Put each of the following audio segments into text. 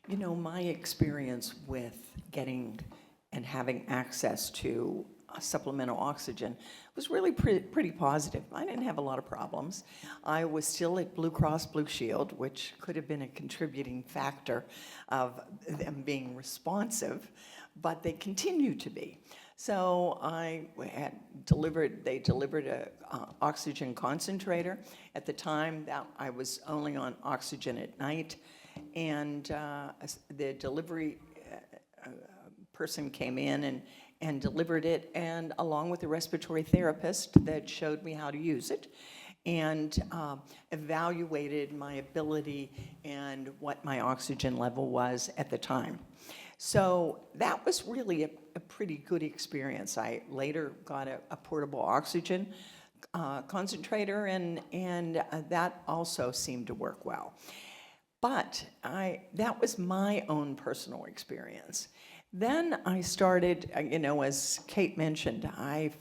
You know, my experience with getting and having access to supplemental oxygen was really pretty positive. I didn't have a lot of problems. I was still at Blue Cross Blue Shield, which could have been a contributing factor of them being responsive, but they continue to be. So they delivered a oxygen concentrator. At the time, that I was only on oxygen at night, and the delivery person came in and delivered it, and along with a respiratory therapist that showed me how to use it and evaluated my ability and what my oxygen level was at the time. So that was really a pretty good experience. I later got a portable oxygen concentrator, and that also seemed to work well. But that was my own personal experience. Then I started, as Kate mentioned, I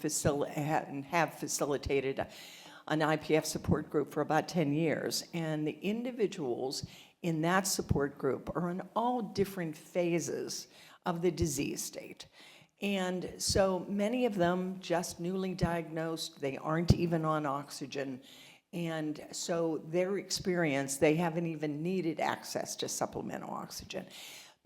have facilitated an IPF support group for about 10 years, and the individuals in that support group are in all different phases of the disease state. And so many of them just newly diagnosed, they aren't even on oxygen, and so their experience, they haven't even needed access to supplemental oxygen.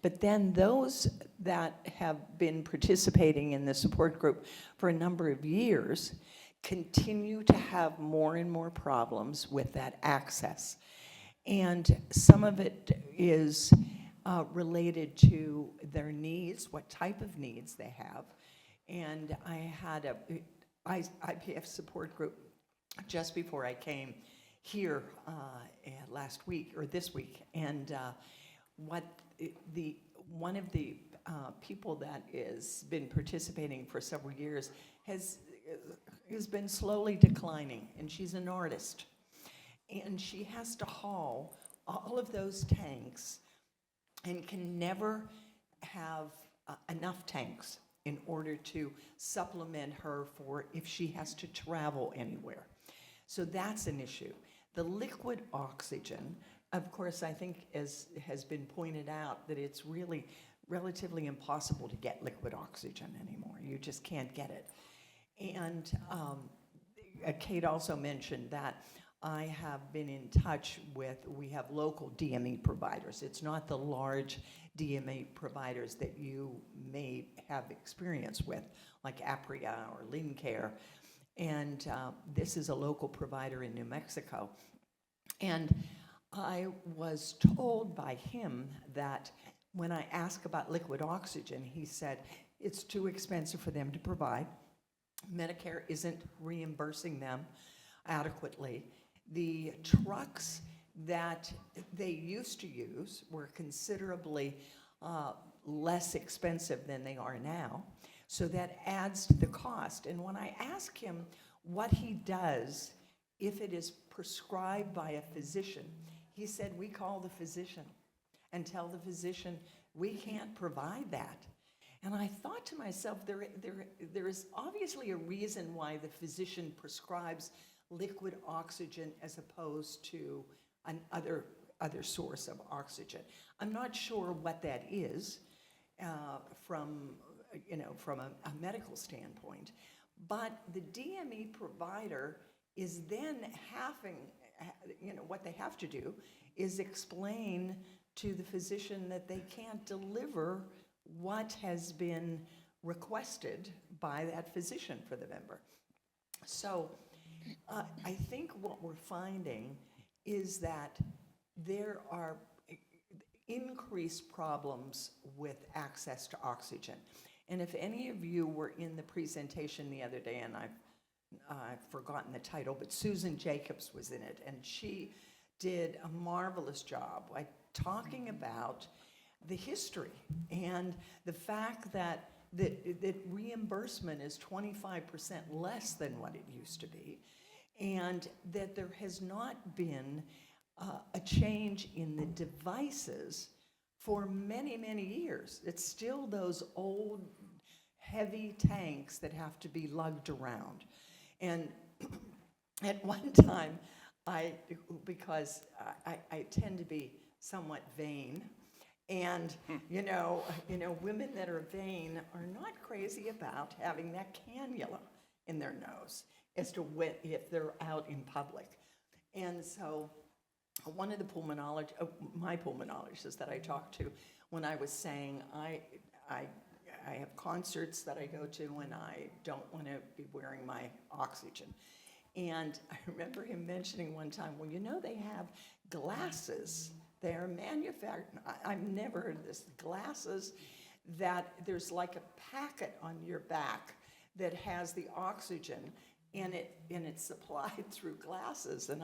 But then those that have been participating in the support group for a number of years continue to have more and more problems with that access. And some of it is related to their needs, what type of needs they have. And I had a IPF support group just before I came here last week, or this week, and one of the people that has been participating for several years has been slowly declining, and she's an artist, and she has to haul all of those tanks and can never have enough tanks in order to supplement her for if she has to travel anywhere. So that's an issue. The liquid oxygen, of course, I think as has been pointed out, that it's really relatively impossible to get liquid oxygen anymore. You just can't get it. And Kate also mentioned that I have been in touch we have local DME providers. It's not the large DME providers that you may have experience with, like Apria or Lincare. And this is a local provider in New Mexico. And I was told by him that when I asked about liquid oxygen, he said it's too expensive for them to provide. Medicare isn't reimbursing them adequately. The trucks that they used to use were considerably less expensive than they are now. So that adds to the cost. And when I ask him what he does if it is prescribed by a physician, he said, we call the physician and tell the physician, we can't provide that. And I thought to myself, there is obviously a reason why the physician prescribes liquid oxygen as opposed to another source of oxygen. I'm not sure what that is from a medical standpoint, but the DME provider is then what they have to do is explain to the physician that they can't deliver what has been requested by that physician for the member. So I think what we're finding is that there are increased problems with access to oxygen. And if any of you were in the presentation the other day, and I've forgotten the title, but Susan Jacobs was in it, and she did a marvelous job talking about the history and the fact that reimbursement is 25% less than what it used to be, and that there has not been a change in the devices for many, many years. It's still those old, heavy tanks that have to be lugged around. And at one time, because I tend to be somewhat vain, And, women that are vain are not crazy about having that cannula in their nose as to if they're out in public. And so one of the my pulmonologists that I talked to when I was saying I have concerts that I go to and I don't want to be wearing my oxygen. And I remember him mentioning one time, well, they have glasses. They're manufactured, I've never heard of this, glasses that there's like a packet on your back that has the oxygen and it's supplied through glasses. And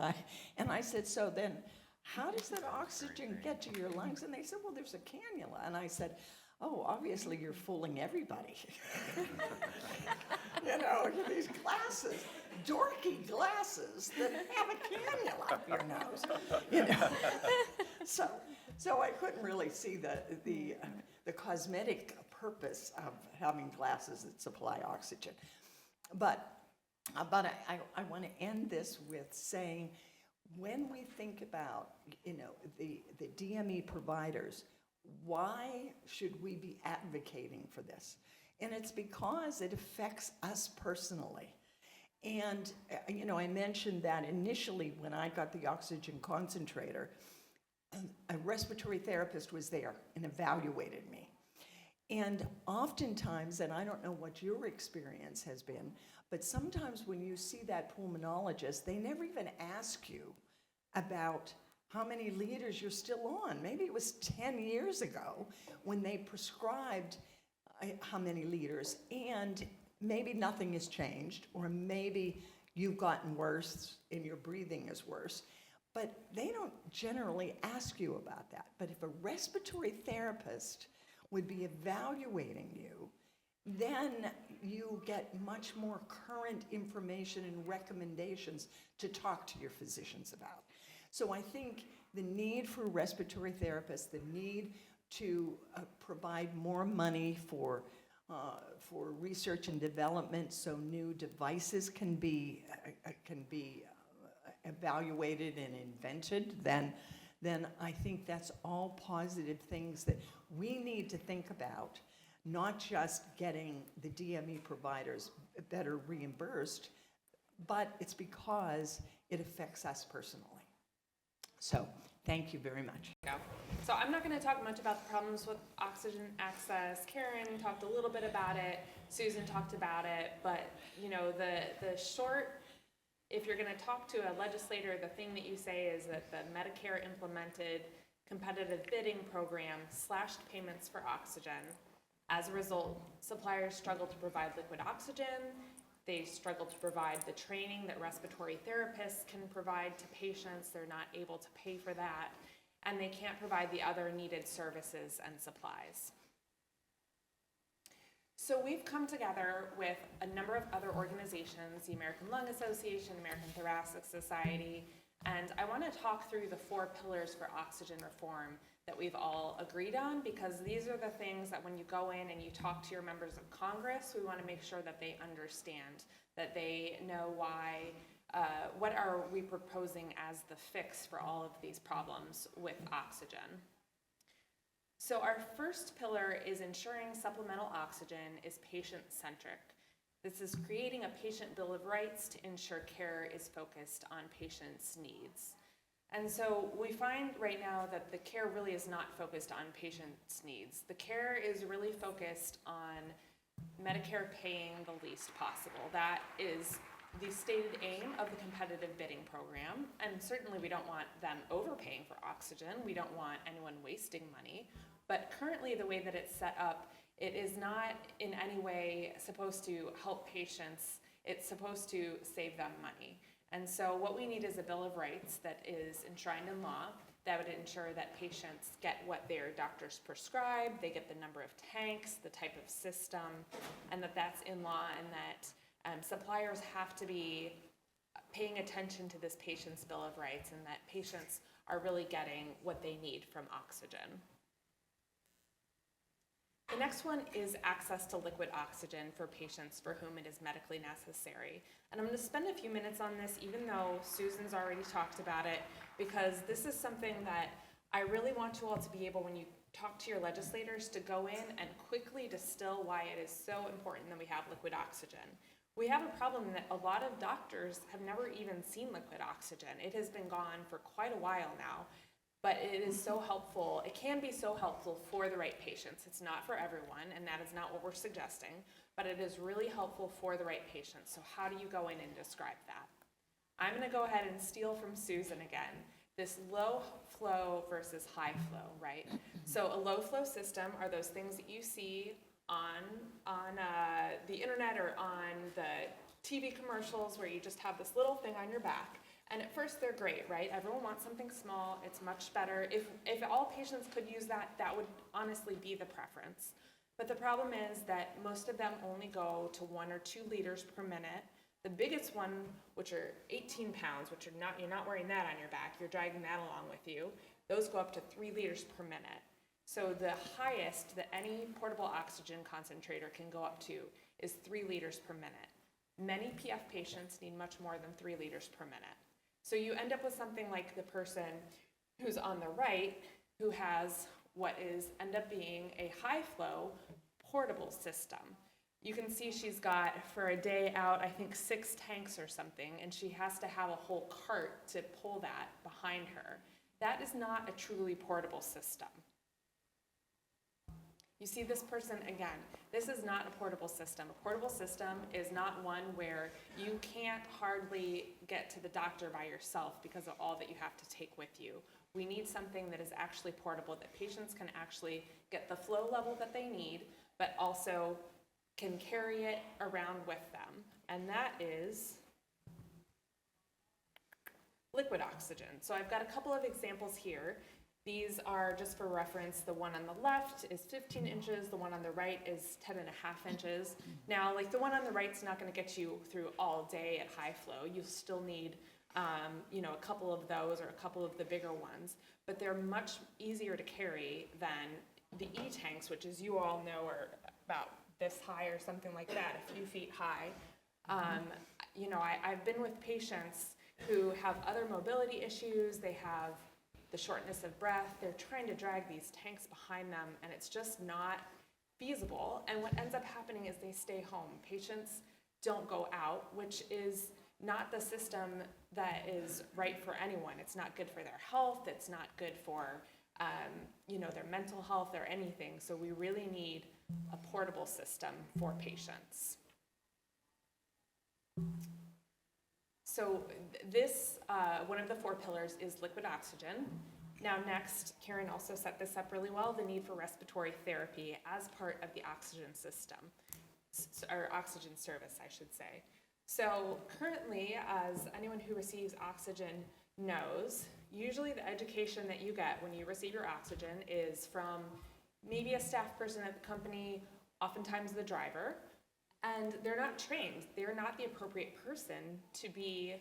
I said, so then how does that oxygen get to your lungs? And they said, well, there's a cannula. And I said, oh, obviously you're fooling everybody. These glasses, dorky glasses that have a cannula up your nose. So I couldn't really see the cosmetic purpose of having glasses that supply oxygen. But I want to end this with saying, when we think about, the DME providers, why should we be advocating for this? And it's because it affects us personally. And, I mentioned that initially when I got the oxygen concentrator, a respiratory therapist was there and evaluated me. And oftentimes, and I don't know what your experience has been, but sometimes when you see that pulmonologist, they never even ask you about how many liters you're still on. Maybe it was 10 years ago when they prescribed how many liters, and maybe nothing has changed, or maybe you've gotten worse and your breathing is worse. But they don't generally ask you about that. But if a respiratory therapist would be evaluating you, then you get much more current information and recommendations to talk to your physicians about. So I think the need for respiratory therapists, the need to provide more money for research and development so new devices can be evaluated and invented, then I think that's all positive things that we need to think about, not just getting the DME providers better reimbursed, but it's because it affects us personally. So, thank you very much. So I'm not going to talk much about the problems with oxygen access. Karen talked a little bit about it. Susan talked about it. But, the short, if you're going to talk to a legislator, the thing that you say is that the Medicare implemented competitive bidding program slashed payments for oxygen. As a result, suppliers struggle to provide liquid oxygen. They struggle to provide the training that respiratory therapists can provide to patients. They're not able to pay for that. And they can't provide the other needed services and supplies. So we've come together with a number of other organizations, the American Lung Association, American Thoracic Society, and I want to talk through the 4 pillars for oxygen reform that we've all agreed on, because these are the things that when you go in and you talk to your members of Congress, we want to make sure that they understand, that they know why, what are we proposing as the fix for all of these problems with oxygen. So our first pillar is ensuring supplemental oxygen is patient-centric. This is creating a patient bill of rights to ensure care is focused on patients' needs. And so we find right now that the care really is not focused on patients' needs. The care is really focused on Medicare paying the least possible. That is the stated aim of the competitive bidding program. And certainly we don't want them overpaying for oxygen. We don't want anyone wasting money. But currently the way that it's set up, it is not in any way supposed to help patients. It's supposed to save them money. And so what we need is a Bill of Rights that is enshrined in law that would ensure that patients get what their doctors prescribe, they get the number of tanks, the type of system, and that's in law, and that suppliers have to be paying attention to this patient's Bill of Rights, and that patients are really getting what they need from oxygen. The next one is access to liquid oxygen for patients for whom it is medically necessary. And I'm going to spend a few minutes on this, even though Susan's already talked about it, because this is something that I really want you all to be able, when you talk to your legislators to go in and quickly distill why it is so important that we have liquid oxygen. We have a problem that a lot of doctors have never even seen liquid oxygen. It has been gone for quite a while now, but it is so helpful. It can be so helpful for the right patients. It's not for everyone, and that is not what we're suggesting, but it is really helpful for the right patients. So how do you go in and describe that? I'm gonna go ahead and steal from Susan again. This low flow versus high flow, right? So a low flow system are those things that you see on the internet or on the TV commercials where you just have this little thing on your back. And at first they're great, right? Everyone wants something small, it's much better. If all patients could use that, that would honestly be the preference. But the problem is that most of them only go to 1 or 2 liters per minute. The biggest one, which are 18 pounds, which you're not wearing that on your back, you're dragging that along with you, those go up to 3 liters per minute. So the highest that any portable oxygen concentrator can go up to is 3 liters per minute. Many PF patients need much more than 3 liters per minute. So you end up with something like the person who's on the right, who has what end up being a high flow portable system. You can see she's got, for a day out, I think 6 tanks or something, and she has to have a whole cart to pull that behind her. That is not a truly portable system. You see this person again, this is not a portable system. A portable system is not one where you can't hardly get to the doctor by yourself because of all that you have to take with you. We need something that is actually portable, that patients can actually get the flow level that they need, but also can carry it around with them. And that is liquid oxygen. So I've got a couple of examples here. These are just for reference. The one on the left is 15 inches. The one on the right is 10.5 inches. Now, like the one on the right's not going to get you through all day at high flow. You still need, a couple of those or a couple of the bigger ones, but they're much easier to carry than the E-tanks, which, as you all know, are about this high or something like that, a few feet high. I've been with patients who have other mobility issues. They have the shortness of breath. They're trying to drag these tanks behind them, and it's just not feasible. And what ends up happening is they stay home. Patients don't go out, which is not the system that is right for anyone. It's not good for their health. It's not good for their mental health or anything. So we really need a portable system for patients. So this, one of the 4 pillars is liquid oxygen. Now next, Karen also set this up really well, the need for respiratory therapy as part of the oxygen system, or oxygen service, I should say. So currently, as anyone who receives oxygen knows, usually the education that you get when you receive your oxygen is from maybe a staff person at the company, oftentimes the driver, and they're not trained. They're not the appropriate person to be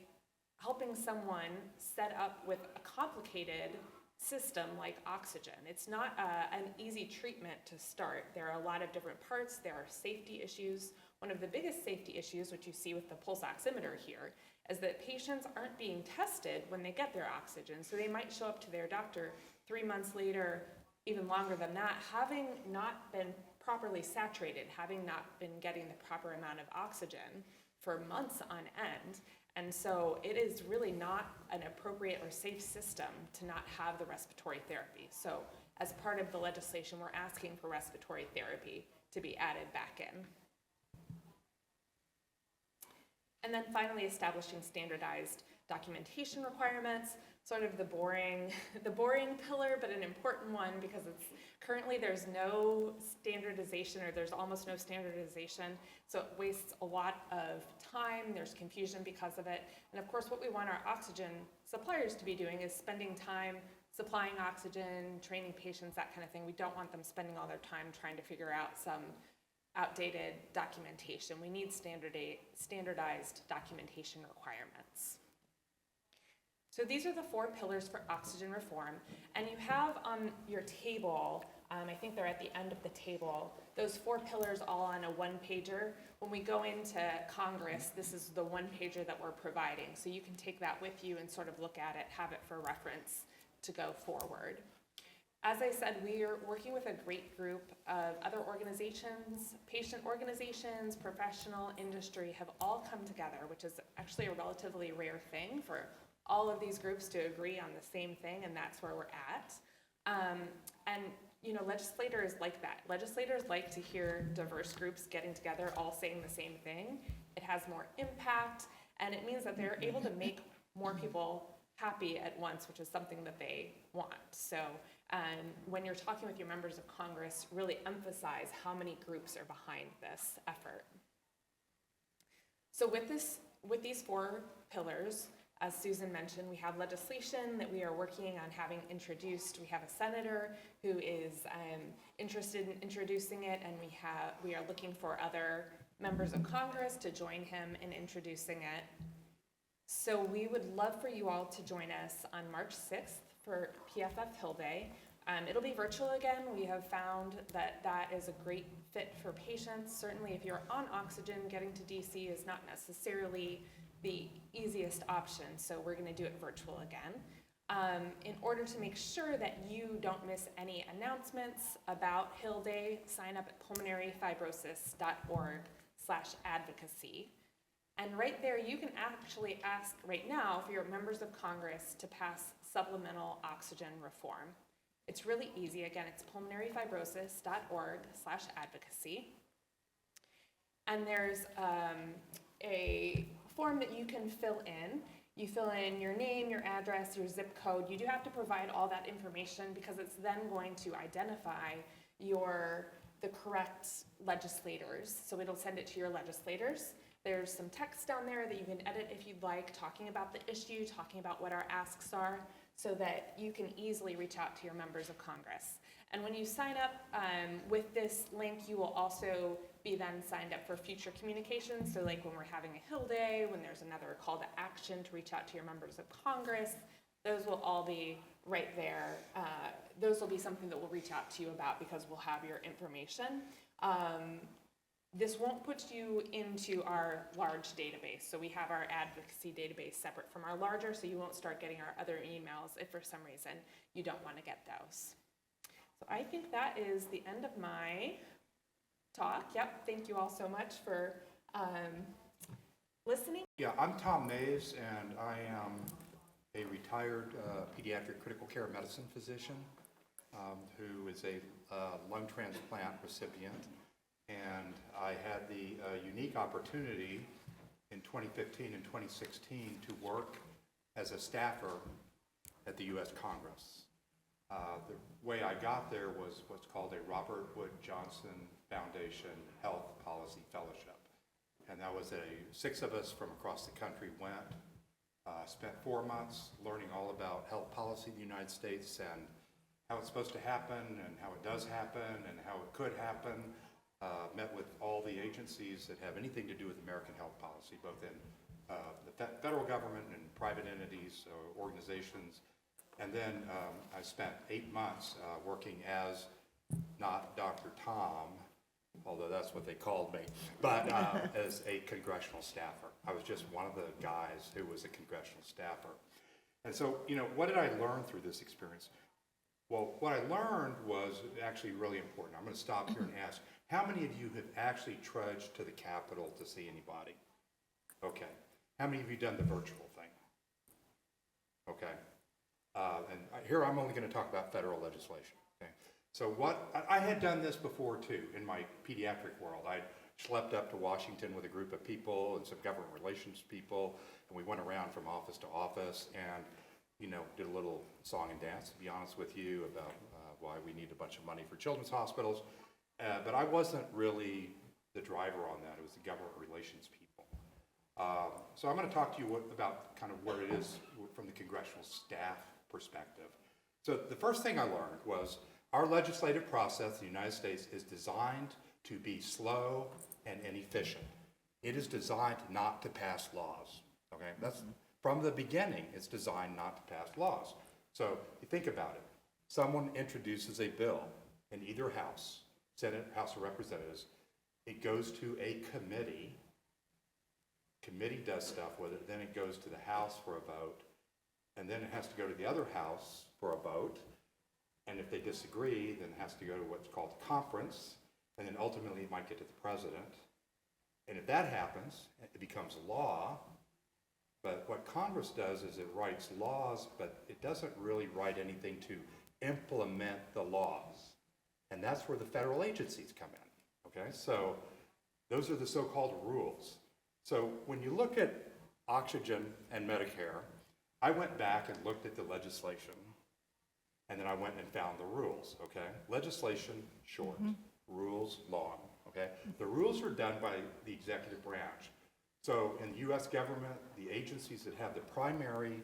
helping someone set up with a complicated system like oxygen. It's not an easy treatment to start. There are a lot of different parts. There are safety issues. One of the biggest safety issues, which you see with the pulse oximeter here, is that patients aren't being tested when they get their oxygen. So they might show up to their doctor 3 months later, even longer than that, having not been properly saturated, having not been getting the proper amount of oxygen for months on end. And so it is really not an appropriate or safe system to not have the respiratory therapy. So as part of the legislation, we're asking for respiratory therapy to be added back in. And then finally, establishing standardized documentation requirements, sort of the boring pillar, but an important one because currently there's no standardization, or there's almost no standardization. So it wastes a lot of time. There's confusion because of it. And of course, what we want our oxygen suppliers to be doing is spending time supplying oxygen, training patients, that kind of thing. We don't want them spending all their time trying to figure out some outdated documentation. We need standardized documentation requirements. So these are the 4 pillars for oxygen reform, and you have on your table, I think they're at the end of the table, those 4 pillars all on a 1-pager. When we go into Congress, this is the 1-pager that we're providing, so you can take that with you and sort of look at it, have it for reference to go forward. As I said, we are working with a great group of other organizations, patient organizations, professional industry have all come together, which is actually a relatively rare thing for all of these groups to agree on the same thing, and that's where we're at. And legislators like that. Legislators like to hear diverse groups getting together, all saying the same thing. It has more impact, and it means that they're able to make more people happy at once, which is something that they want. So when you're talking with your members of Congress, really emphasize how many groups are behind this effort. So with these 4 pillars, as Susan mentioned, we have legislation that we are working on having introduced. We have a senator who is interested in introducing it, and we are looking for other members of Congress to join him in introducing it. So we would love for you all to join us on March 6th for PFF Hill Day. It'll be virtual again. We have found that that is a great fit for patients. Certainly if you're on oxygen, getting to DC is not necessarily the easiest option, so we're going to do it virtual again. In order to make sure that you don't miss any announcements about Hill Day, sign up at pulmonaryfibrosis.org/advocacy. And right there, you can actually ask right now for your members of Congress to pass supplemental oxygen reform. It's really easy. Again, it's pulmonaryfibrosis.org/advocacy. And there's a form that you can fill in. You fill in your name, your address, your zip code. You do have to provide all that information because it's then going to identify the correct legislators. So it'll send it to your legislators. There's some text down there that you can edit if you'd like, talking about the issue, talking about what our asks are, so that you can easily reach out to your members of Congress. And when you sign up with this link, you will also be then signed up for future communications. So like when we're having a Hill Day, when there's another call to action to reach out to your members of Congress, those will all be right there. Those will be something that we'll reach out to you about because we'll have your information. This won't put you into our large database. So we have our advocacy database separate from our larger, so you won't start getting our other emails if for some reason you don't want to get those. So I think that is the end of my talk. Yep, thank you all so much for listening. Yeah, I'm Tom Mays, and I am a retired pediatric critical care medicine physician who is a lung transplant recipient. And I had the unique opportunity in 2015 and 2016 to work as a staffer at the U.S. Congress. The way I got there was what's called a Robert Wood Johnson Foundation Health Policy Fellowship. And that was 6 of us from across the country went, spent 4 months learning all about health policy in the United States and how it's supposed to happen and how it does happen and how it could happen. Met with all the agencies that have anything to do with American health policy, both in the federal government and private entities or organizations. And then I spent 8 months working as, not Dr. Tom, although that's what they called me, but as a congressional staffer. I was just one of the guys who was a congressional staffer. And so, what did I learn through this experience? Well, what I learned was actually really important. I'm going to stop here and ask, how many of you have actually trudged to the Capitol to see anybody? Okay. How many of you done the virtual thing? Okay. And here I'm only going to talk about federal legislation. Okay. So I had done this before too in my pediatric world. I schlepped up to Washington with a group of people and some government relations people, and we went around from office to office and did a little song and dance, to be honest with you, about why we need a bunch of money for children's hospitals. But I wasn't really the driver on that. It was the government relations people. So I'm going to talk to you about kind of where it is from the congressional staff perspective. So the first thing I learned was our legislative process in the United States is designed to be slow and inefficient. It is designed not to pass laws. Okay, that's from the beginning. It's designed not to pass laws. So you think about it. Someone introduces a bill in either house, Senate, House of Representatives. It goes to a committee. Committee does stuff with it. Then it goes to the House for a vote. And then it has to go to the other house for a vote. And if they disagree, then it has to go to what's called conference, and then ultimately it might get to the president. And if that happens, it becomes law. But what Congress does is it writes laws, but it doesn't really write anything to implement the laws. And that's where the federal agencies come in, okay? So those are the so-called rules. So when you look at oxygen and Medicare, I went back and looked at the legislation, and then I went and found the rules, okay? Legislation, short. Rules, long, okay? The rules are done by the executive branch. So in the US government, the agencies that have the primary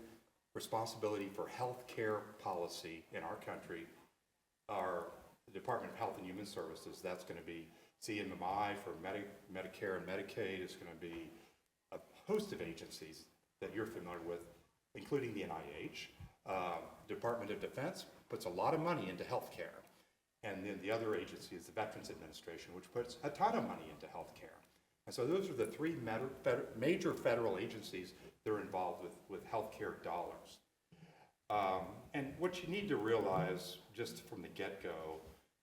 responsibility for health care policy in our country are the Department of Health and Human Services. That's going to be CMMI for Medicare and Medicaid. It's going to be a host of agencies that you're familiar with, including the NIH. Department of Defense puts a lot of money into health care. And then the other agency is the Veterans Administration, which puts a ton of money into health care. And so those are the three major federal agencies that are involved with healthcare dollars. And what you need to realize just from the get-go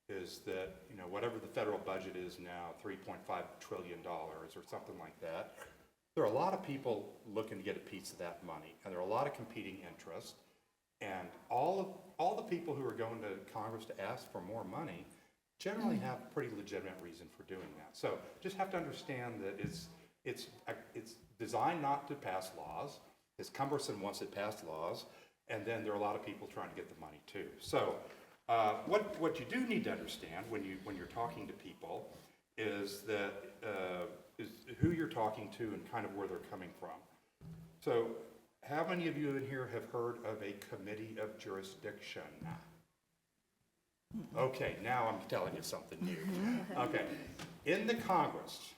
is that, whatever the federal budget is now, $3.5 trillion or something like that, there are a lot of people looking to get a piece of that money, and there are a lot of competing interests. And all the people who are going to Congress to ask for more money generally have pretty legitimate reason for doing that. So just have to understand that it's designed not to pass laws. It's cumbersome once it passed laws, and then there are a lot of people trying to get the money too. So what you do need to understand when you're talking to people is that is who you're talking to and kind of where they're coming from. So how many of you in here have heard of a committee of jurisdiction? Okay, now I'm telling you something new. Okay, in the Congress,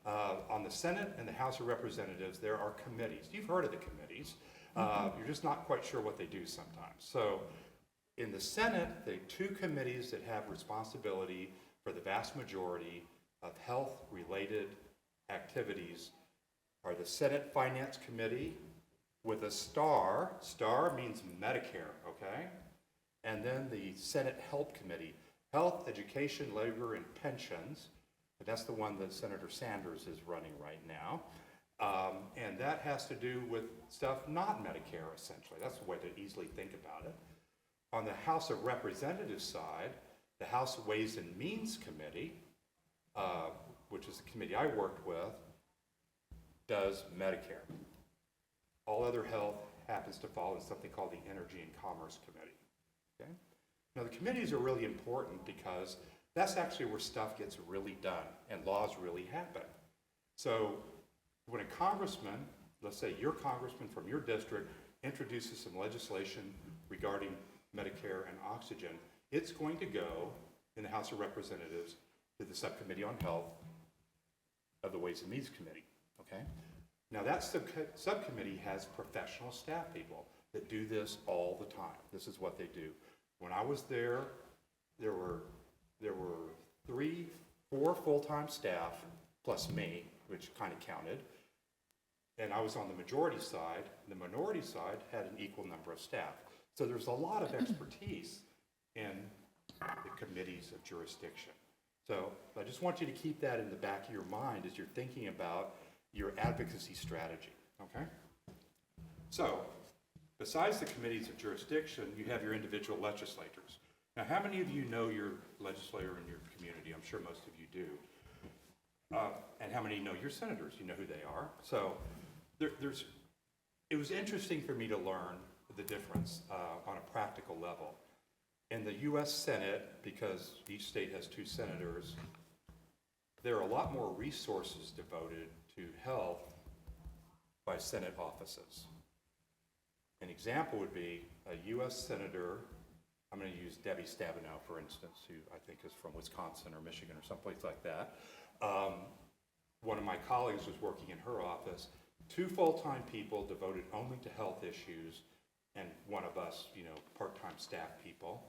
on the Senate and the House of Representatives, there are committees. You've heard of the committees. You're just not quite sure what they do sometimes. So in the Senate, there are two committees that have responsibility for the vast majority of health-related activities are the Senate Finance Committee with a star. Star means Medicare, okay? And then the Senate Health Committee, Health, Education, Labor, and Pensions. And that's the one that Senator Sanders is running right now. And that has to do with stuff not Medicare, essentially. That's the way to easily think about it. On the House of Representatives side, the House Ways and Means Committee, which is the committee I worked with, does Medicare. All other health happens to fall in something called the Energy and Commerce Committee. Okay? Now the committees are really important because that's actually where stuff gets really done and laws really happen. So when a congressman, let's say your congressman from your district, introduces some legislation regarding Medicare and oxygen, it's going to go in the House of Representatives to the Subcommittee on Health of the Ways and Means Committee, okay? Now that subcommittee has professional staff people that do this all the time. This is what they do. When I was there, there were 4 full-time staff plus me, which kind of counted. And I was on the majority side. The minority side had an equal number of staff. So there's a lot of expertise in the committees of jurisdiction. So I just want you to keep that in the back of your mind as you're thinking about your advocacy strategy, okay? So besides the committees of jurisdiction, you have your individual legislators. Now, how many of you know your legislator in your community? I'm sure most of you do. And how many know your senators? You know who they are. So it was interesting for me to learn the difference on a practical level. In the US Senate, because each state has 2 senators, there are a lot more resources devoted to health by Senate offices. An example would be a US Senator, I'm going to use Debbie Stabenow, for instance, who I think is from Wisconsin or Michigan or someplace like that. One of my colleagues was working in her office, 2 full-time people devoted only to health issues, and one of us, part-time staff people.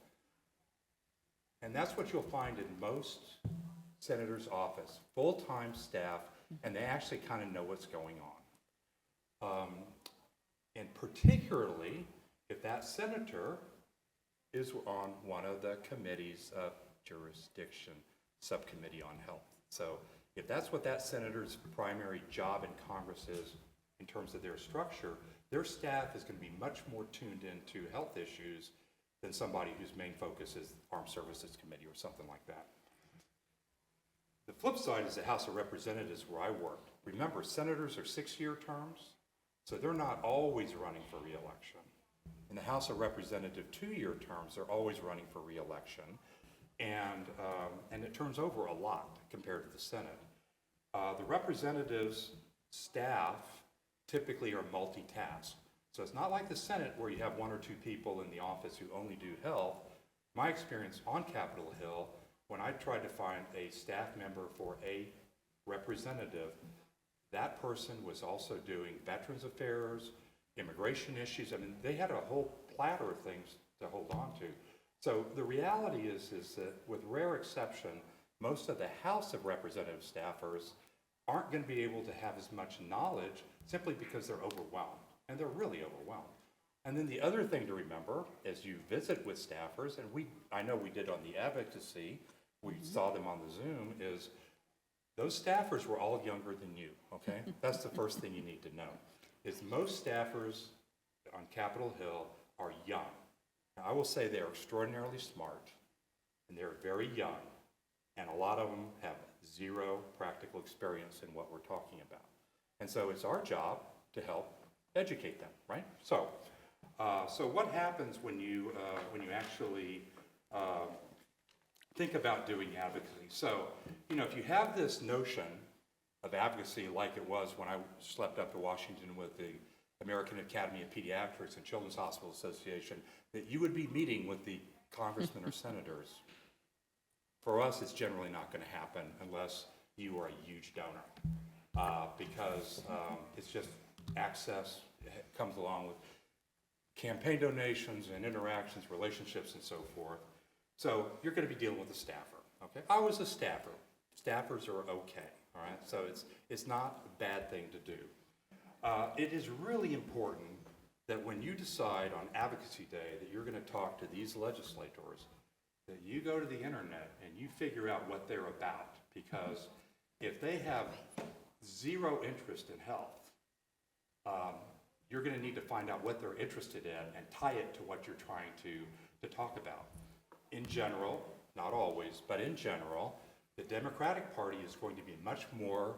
And that's what you'll find in most senators' office, full-time staff, and they actually kind of know what's going on. And particularly, if that senator is on one of the committees of jurisdiction, subcommittee on health. So if that's what that senator's primary job in Congress is in terms of their structure, their staff is going to be much more tuned into health issues than somebody whose main focus is Armed Services Committee or something like that. The flip side is the House of Representatives where I worked. Remember, senators are 6-year terms, so they're not always running for re-election. In the House of Representatives, 2-year terms, they're always running for re-election, and it turns over a lot compared to the Senate. The representatives' staff typically are multitask. So it's not like the Senate where you have 1 or 2 people in the office who only do health. My experience on Capitol Hill, when I tried to find a staff member for a representative, that person was also doing Veterans Affairs, immigration issues. I mean, they had a whole platter of things to hold on to. So the reality is that with rare exception, most of the House of Representatives staffers aren't going to be able to have as much knowledge simply because they're overwhelmed, and they're really overwhelmed. And then the other thing to remember as you visit with staffers, and I know we did on the advocacy, we saw them on the Zoom, is those staffers were all younger than you, okay? That's the first thing you need to know, is most staffers on Capitol Hill are young. Now, I will say they're extraordinarily smart, and they're very young, and a lot of them have zero practical experience in what we're talking about. And so it's our job to help educate them, right? So what happens when you actually think about doing advocacy? So, if you have this notion of advocacy like it was when I slept up to Washington with the American Academy of Pediatrics and Children's Hospital Association, that you would be meeting with the congressmen or senators. For us, it's generally not going to happen unless you are a huge donor, because it's just access comes along with campaign donations and interactions, relationships, and so forth. So you're going to be dealing with a staffer, okay? I was a staffer. Staffers are okay, all right? So it's not a bad thing to do. It is really important that when you decide on Advocacy Day that you're going to talk to these legislators, that you go to the internet and you figure out what they're about, because if they have zero interest in health, you're going to need to find out what they're interested in and tie it to what you're trying to talk about. In general, not always, but in general, the Democratic Party is going to be much more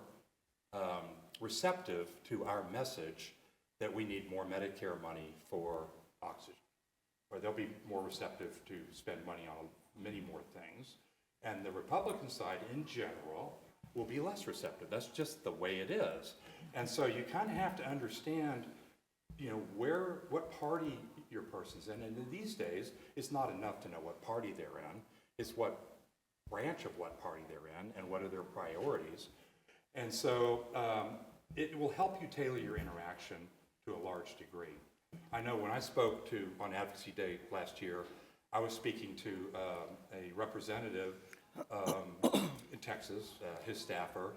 receptive to our message that we need more Medicare money for oxygen, or they'll be more receptive to spend money on many more things. And the Republican side, in general, will be less receptive. That's just the way it is. And so you kind of have to understand, what party your person's in. And in these days, it's not enough to know what party they're in. It's what branch of what party they're in and what are their priorities. And so it will help you tailor your interaction to a large degree. I know when I spoke on Advocacy Day last year, I was speaking to a representative in Texas, his staffer.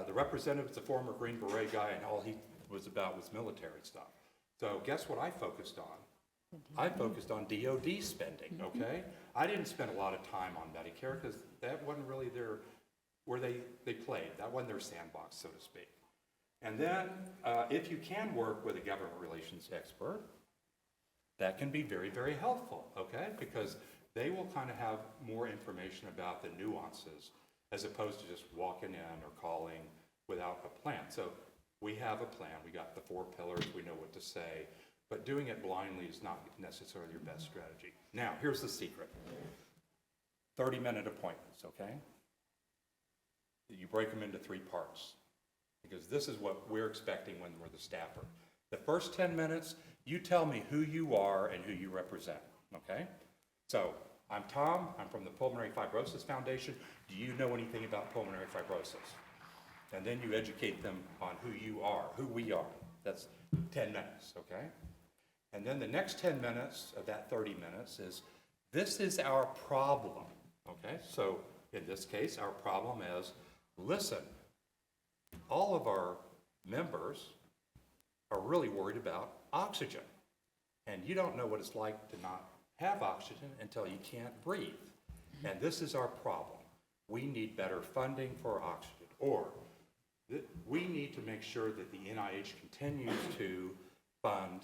The representative is a former Green Beret guy, and all he was about was military stuff. So guess what I focused on? I focused on DOD spending, okay? I didn't spend a lot of time on Medicare because that wasn't really where they played. That wasn't their sandbox, so to speak. And then if you can work with a government relations expert, that can be very, very helpful, okay? Because they will kind of have more information about the nuances as opposed to just walking in or calling without a plan. So we have a plan. We got the 4 pillars. We know what to say. But doing it blindly is not necessarily your best strategy. Now, here's the secret. 30-minute appointments, okay? You break them into 3 parts, because this is what we're expecting when we're the staffer. The first 10 minutes, you tell me who you are and who you represent, okay? So, I'm Tom. I'm from the Pulmonary Fibrosis Foundation. Do you know anything about pulmonary fibrosis? And then you educate them on who you are, who we are. That's 10 minutes, okay? And then the next 10 minutes of that 30 minutes is, this is our problem, okay? So in this case, our problem is, listen, all of our members are really worried about oxygen. And you don't know what it's like to not have oxygen until you can't breathe. And this is our problem. We need better funding for oxygen, or we need to make sure that the NIH continues to fund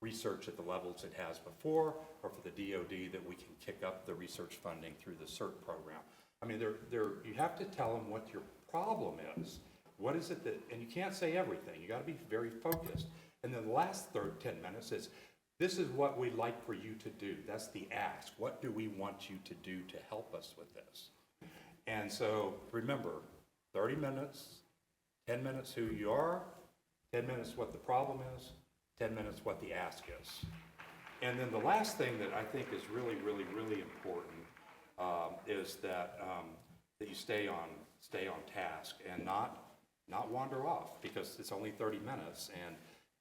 research at the levels it has before, or for the DoD that we can kick up the research funding through the CERT program. I mean, you have to tell them what your problem is. What is it that, and you can't say everything. You got to be very focused. And then the last 10 minutes is, this is what we'd like for you to do. That's the ask. What do we want you to do to help us with this? And so remember, 30 minutes, 10 minutes who you are, 10 minutes what the problem is, 10 minutes what the ask is. And then the last thing that I think is really, really, really important is that that you stay on task and not wander off, because it's only 30 minutes, and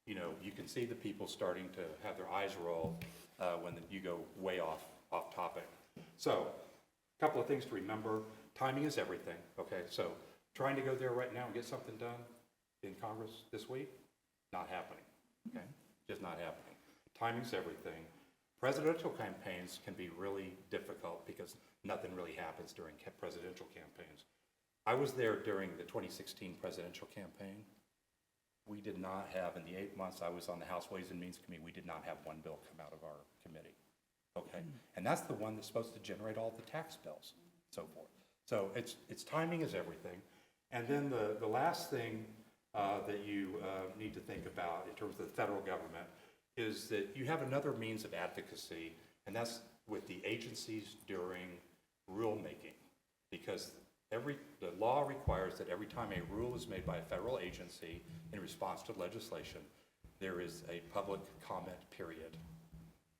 you can see the people starting to have their eyes roll when you go way off topic. So a couple of things to remember. Timing is everything, okay? So trying to go there right now and get something done in Congress this week, not happening, okay? Just not happening. Timing's everything. Presidential campaigns can be really difficult because nothing really happens during presidential campaigns. I was there during the 2016 presidential campaign. We did not have, in the 8 months I was on the House Ways and Means Committee, we did not have one bill come out of our committee, okay? And that's the one that's supposed to generate all the tax bills, so forth. So it's timing is everything. And then the last thing that you need to think about in terms of the federal government is that you have another means of advocacy, and that's with the agencies during rulemaking, because the law requires that every time a rule is made by a federal agency in response to legislation, there is a public comment period.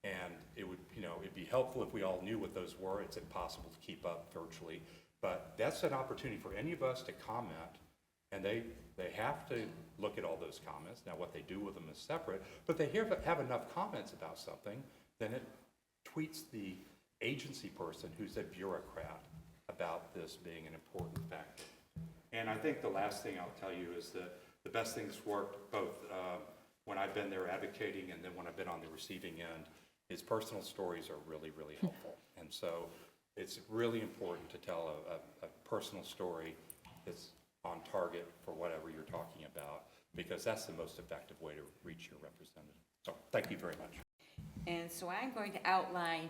And it'd be helpful if we all knew what those were. It's impossible to keep up virtually, but that's an opportunity for any of us to comment, and they have to look at all those comments. Now, what they do with them is separate, but they have enough comments about something, then it tweets the agency person who's a bureaucrat about this being an important factor. And I think the last thing I'll tell you is that the best things worked both when I've been there advocating and then when I've been on the receiving end is personal stories are really, really helpful. And so it's really important to tell a personal story that's on target for whatever you're talking about, because that's the most effective way to reach your representative. So thank you very much. And so I'm going to outline,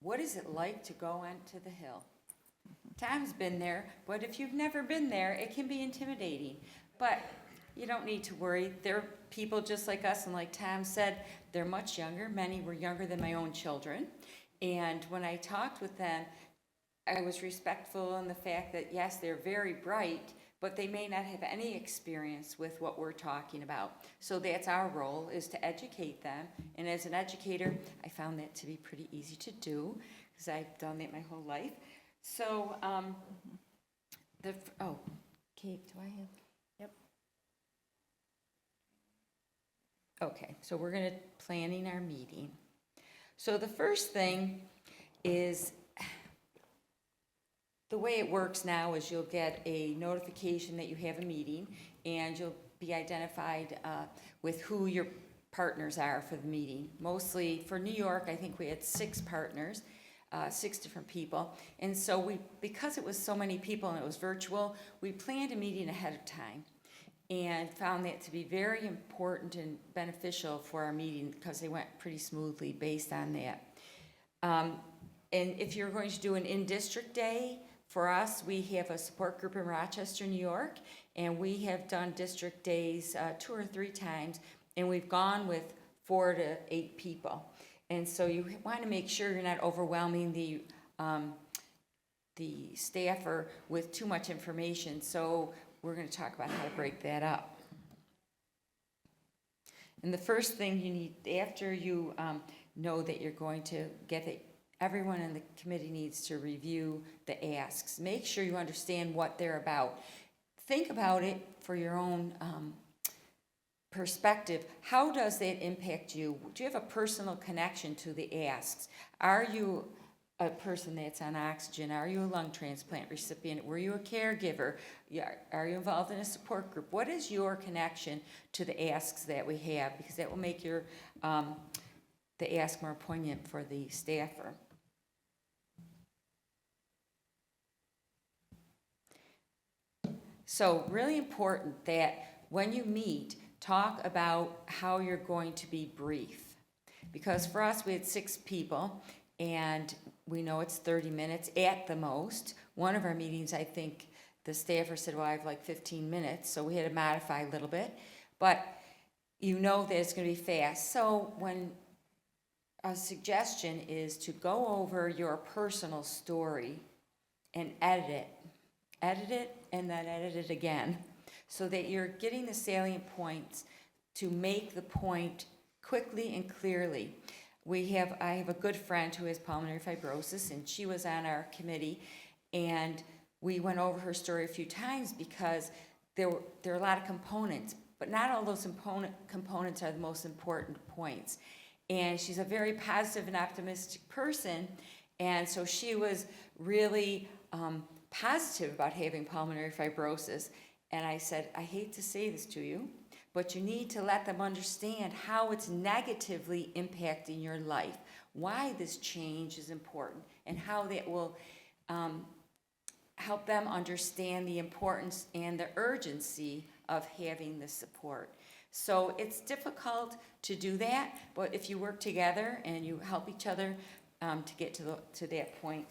what is it like to go onto the Hill? Tom's been there, but if you've never been there, it can be intimidating. But you don't need to worry. They're people just like us, and like Tom said, they're much younger. Many were younger than my own children. And when I talked with them, I was respectful in the fact that, yes, they're very bright, but they may not have any experience with what we're talking about. So that's our role, is to educate them. And as an educator, I found that to be pretty easy to do, because I've done that my whole life. So, Kate, do I have? Yep. Okay, so we're going to planning our meeting. So the first thing is, the way it works now is you'll get a notification that you have a meeting, and you'll be identified with who your partners are for the meeting. Mostly for New York, I think we had 6 partners, 6 different people. And so because it was so many people and it was virtual, we planned a meeting ahead of time and found that to be very important and beneficial for our meeting, because they went pretty smoothly based on that. And if you're going to do an in-district day, for us, we have a support group in Rochester, New York, and we have done district days 2 or 3 times, and we've gone with 4 to 8 people. And so you want to make sure you're not overwhelming the staffer with too much information. So we're going to talk about how to break that up. And the first thing you need, after you know that you're going to get it, everyone in the committee needs to review the asks. Make sure you understand what they're about. Think about it for your own perspective. How does that impact you? Do you have a personal connection to the asks? Are you a person that's on oxygen? Are you a lung transplant recipient? Were you a caregiver? Are you involved in a support group? What is your connection to the asks that we have? Because that will make your the ask more poignant for the staffer. So really important that when you meet, talk about how you're going to be brief. Because for us, we had 6 people, and we know it's 30 minutes at the most. One of our meetings, I think the staffer said, well, I have like 15 minutes, so we had to modify a little bit. But you know that it's going to be fast. So when a suggestion is to go over your personal story and edit it, and then edit it again, so that you're getting the salient points to make the point quickly and clearly. I have a good friend who has pulmonary fibrosis, and she was on our committee, and we went over her story a few times because there are a lot of components, but not all those components are the most important points. And she's a very positive and optimistic person, and so she was really positive about having pulmonary fibrosis. And I said, I hate to say this to you, but you need to let them understand how it's negatively impacting your life, why this change is important, and how that will help them understand the importance and the urgency of having the support. So it's difficult to do that, but if you work together and you help each other to get to that point.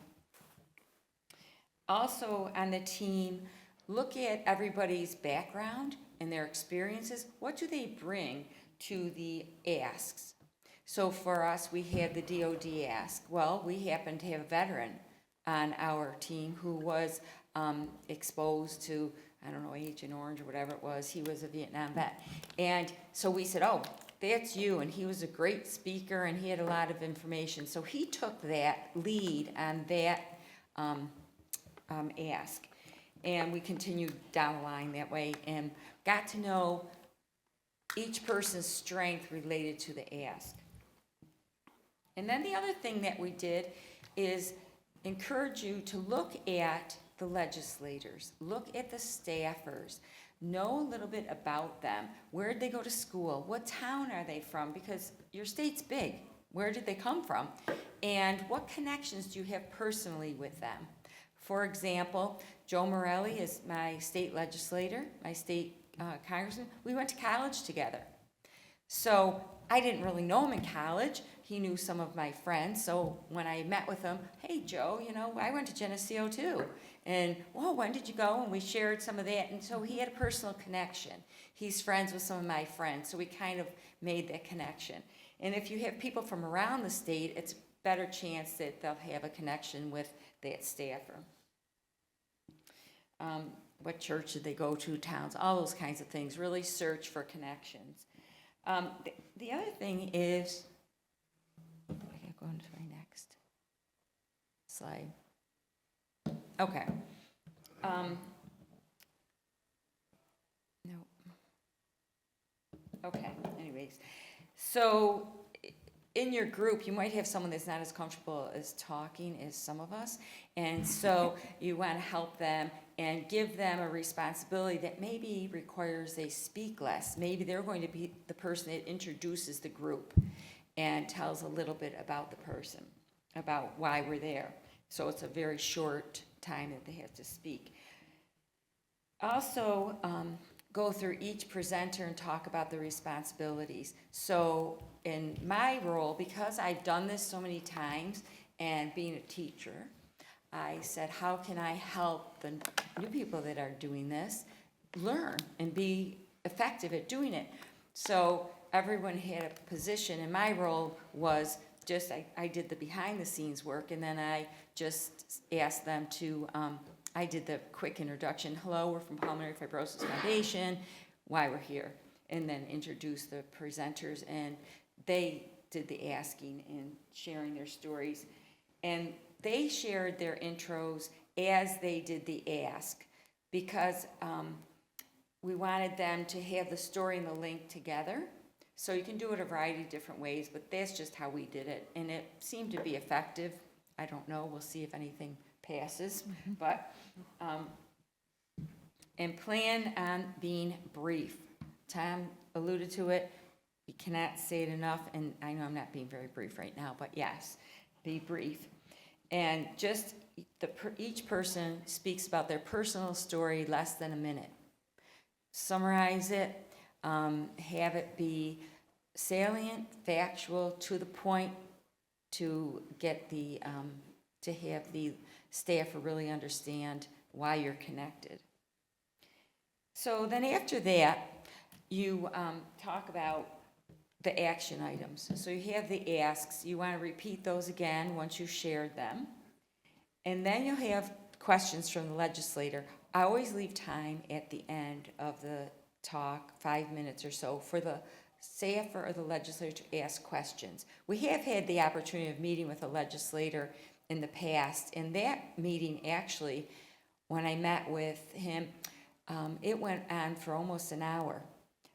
Also on the team, look at everybody's background and their experiences. What do they bring to the asks? So for us, we had the DOD ask. Well, we happen to have a veteran on our team who was exposed to, I don't know, Agent Orange or whatever it was. He was a Vietnam vet. And so we said, oh, that's you. And he was a great speaker, and he had a lot of information. So he took that lead on that ask. And we continued down the line that way and got to know each person's strength related to the ask. And then the other thing that we did is encourage you to look at the legislators, look at the staffers, know a little bit about them. Where did they go to school? What town are they from? Because your state's big. Where did they come from? And what connections do you have personally with them? For example, Joe Morelli is my state legislator, my state congressman. We went to college together. So I didn't really know him in college. He knew some of my friends. So when I met with him, hey, Joe, I went to Geneseo too. And, well, when did you go? And we shared some of that. And so he had a personal connection. He's friends with some of my friends. So we kind of made that connection. And if you have people from around the state, it's a better chance that they'll have a connection with that staffer. What church did they go to, towns, all those kinds of things. Really search for connections. The other thing is, I gotta go on to my next slide. Okay. No. Okay, anyways. So in your group, you might have someone that's not as comfortable as talking as some of us. And so you want to help them and give them a responsibility that maybe requires they speak less. Maybe they're going to be the person that introduces the group and tells a little bit about the person, about why we're there. So it's a very short time that they have to speak. Also, go through each presenter and talk about the responsibilities. So in my role, because I've done this so many times and being a teacher, I said, how can I help the new people that are doing this learn and be effective at doing it? So everyone had a position, and my role was just, I did the behind the scenes work, and then I just asked them to, I did the quick introduction. Hello, we're from Pulmonary Fibrosis Foundation, why we're here, and then introduced the presenters, and they did the asking and sharing their stories. And they shared their intros as they did the ask, because we wanted them to have the story and the link together. So you can do it a variety of different ways, but that's just how we did it. And it seemed to be effective. I don't know, we'll see if anything passes. But, and plan on being brief. Tom alluded to it. you cannot say it enough, and I know I'm not being very brief right now, but yes, be brief. And just each person speaks about their personal story less than a minute. Summarize it, have it be salient, factual, to the point, to get to have the staff really understand why you're connected. So then after that, you talk about the action items. So you have the asks. You want to repeat those again once you've shared them. And then you'll have questions from the legislator. I always leave time at the end of the talk, 5 minutes or so, for the staffer or the legislator to ask questions. We have had the opportunity of meeting with a legislator in the past. In that meeting, actually, when I met with him, it went on for almost an hour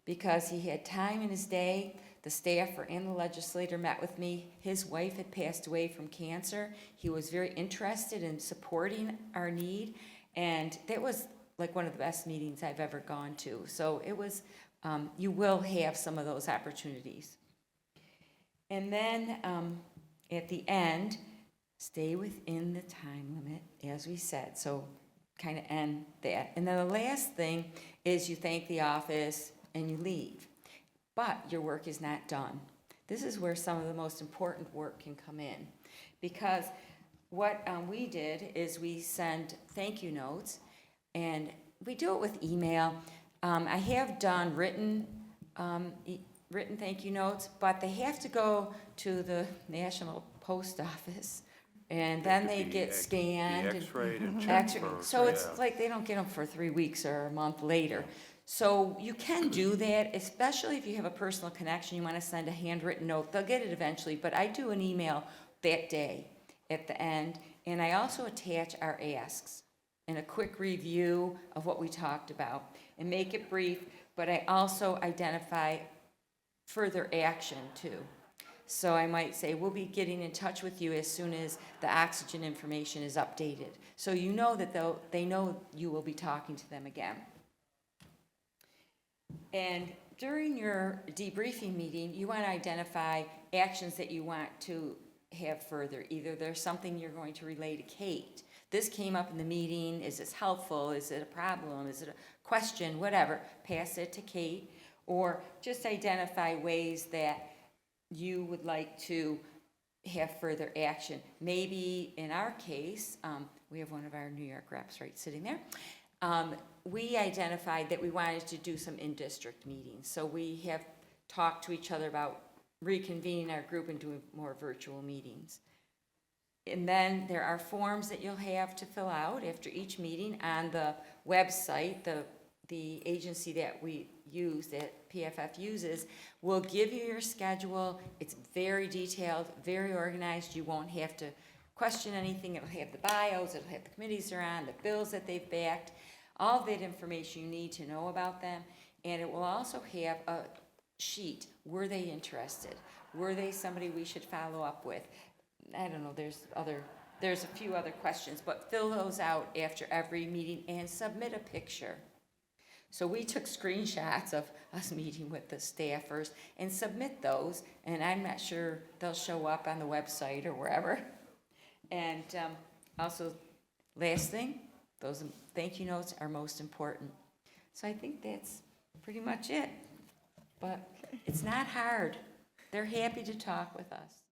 because he had time in his day. The staffer and the legislator met with me. His wife had passed away from cancer. He was very interested in supporting our need, and that was like one of the best meetings I've ever gone to. So it was, you will have some of those opportunities. And then at the end, stay within the time limit, as we said. So kind of end that. And then the last thing is you thank the office and you leave. But your work is not done. This is where some of the most important work can come in. Because what we did is we send thank you notes, and we do it with email. I have done written thank you notes, but they have to go to the National Post Office, and then they get scanned. The X-rayed and checked X-ray. for. So it's yeah. like they don't get them for 3 weeks or a month later. So you can do that, especially if you have a personal connection, you want to send a handwritten note. They'll get it eventually, but I do an email that day at the end, and I also attach our asks and a quick review of what we talked about and make it brief, but I also identify further action too. So I might say, we'll be getting in touch with you as soon as the oxygen information is updated. So you know that they know you will be talking to them again. And during your debriefing meeting, you want to identify actions that you want to have further. Either there's something you're going to relay to Kate. This came up in the meeting. Is this helpful? Is it a problem? Is it a question? Whatever. Pass it to Kate. Or just identify ways that you would like to have further action. Maybe in our case, we have one of our New York reps right sitting there. We identified that we wanted to do some in-district meetings. So we have talked to each other about reconvening our group and doing more virtual meetings. And then there are forms that you'll have to fill out after each meeting on the website. The agency that we use, that PFF uses, will give you your schedule. It's very detailed, very organized. You won't have to question anything. It'll have the bios, it'll have the committees they're on, the bills that they've backed, all that information you need to know about them. And it will also have a sheet. Were they interested? Were they somebody we should follow up with? I don't know, there's a few other questions, but fill those out after every meeting and submit a picture. So we took screenshots of us meeting with the staffers and submit those, and I'm not sure they'll show up on the website or wherever. And also, last thing, those thank you notes are most important. So I think that's pretty much it. But it's not hard. They're happy to talk with us.